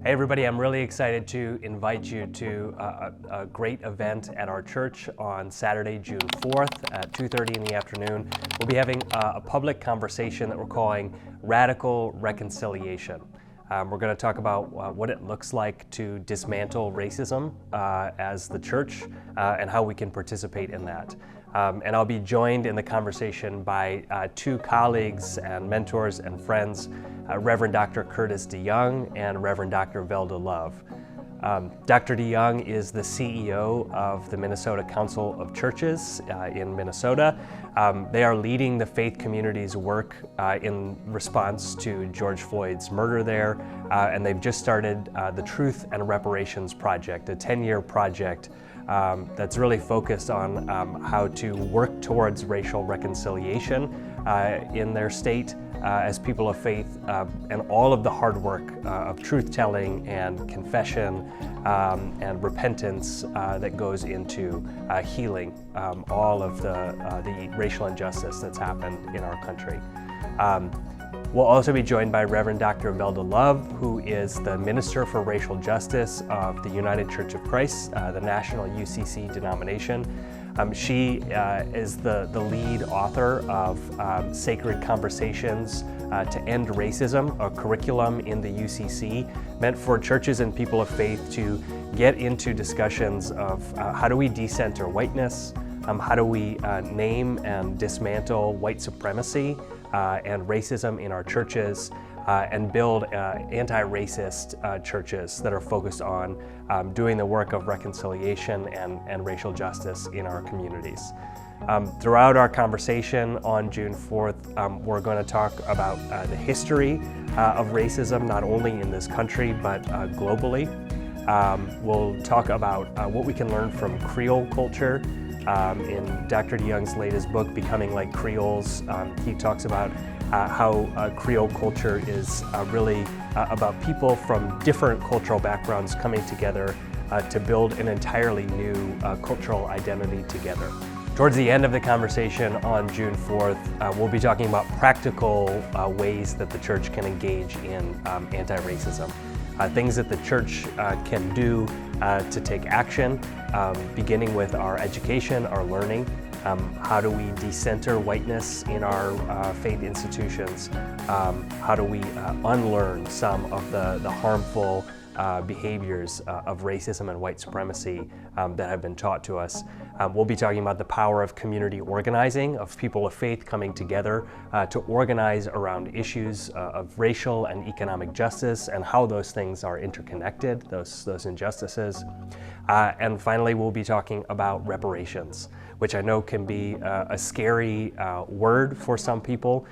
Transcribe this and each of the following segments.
Hey everybody, I'm really excited to invite you to a great event at our church on Saturday, June 4th at 2:30 in the afternoon. We'll be having a public conversation that we're calling Radical Reconciliation. We're going to talk about what it looks like to dismantle racism as the church and how we can participate in that. And I'll be joined in the conversation by two colleagues and mentors and friends, Reverend Dr. Curtis DeYoung and Reverend Dr. Velda Love. Dr. DeYoung is the CEO of the Minnesota Council of Churches in Minnesota. They are leading the faith community's work in response to George Floyd's murder there, and they've just started the Truth and Reparations Project, a 10-year project that's really focused on how to work towards racial reconciliation in their state as people of faith, and all of the hard work of truth-telling and confession and repentance that goes into healing all of the racial injustice that's happened in our country. We'll also be joined by Reverend Dr. Velda Love, who is the Minister for Racial Justice of the United Church of Christ, the national UCC denomination. She is the lead author of Sacred Conversations to End Racism, a curriculum in the UCC meant for churches and people of faith to get into discussions of how do we decenter whiteness, how do we name and dismantle white supremacy and racism in our churches, and build anti-racist churches that are focused on doing the work of reconciliation and racial justice in our communities. Throughout our conversation on June 4th, we're going to talk about the history of racism, not only in this country, but globally. We'll talk about what we can learn from Creole culture. In Dr. DeYoung's latest book, Becoming Like Creoles, he talks about how Creole culture is really about people from different cultural backgrounds coming together to build an entirely new cultural identity together. Towards the end of the conversation on June 4th, we'll be talking about practical ways that the church can engage in anti-racism. Things that the church can do to take action, beginning with our education, our learning. How do we decenter whiteness in our faith institutions? How do we unlearn some of the harmful behaviors of racism and white supremacy that have been taught to us? We'll be talking about the power of community organizing, of people of faith coming together to organize around issues of racial and economic justice and how those things are interconnected, those injustices. And finally, we'll be talking about reparations, which I know can be a scary word for some people,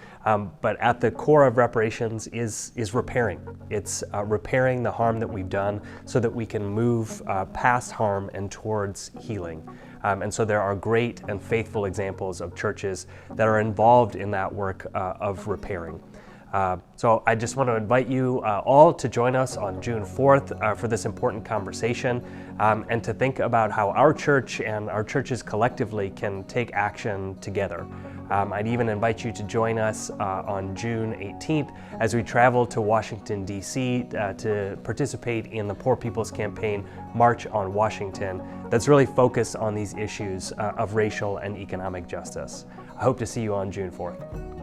but at the core of reparations is repairing. It's repairing the harm that we've done so that we can move past harm and towards healing. And so there are great and faithful examples of churches that are involved in that work of repairing. So I just want to invite you all to join us on June 4th for this important conversation and to think about how our church and our churches collectively can take action together. I'd even invite you to join us on June 18th as we travel to Washington, D.C. To participate in the Poor People's Campaign March on Washington that's really focused on these issues of racial and economic justice. I hope to see you on June 4th.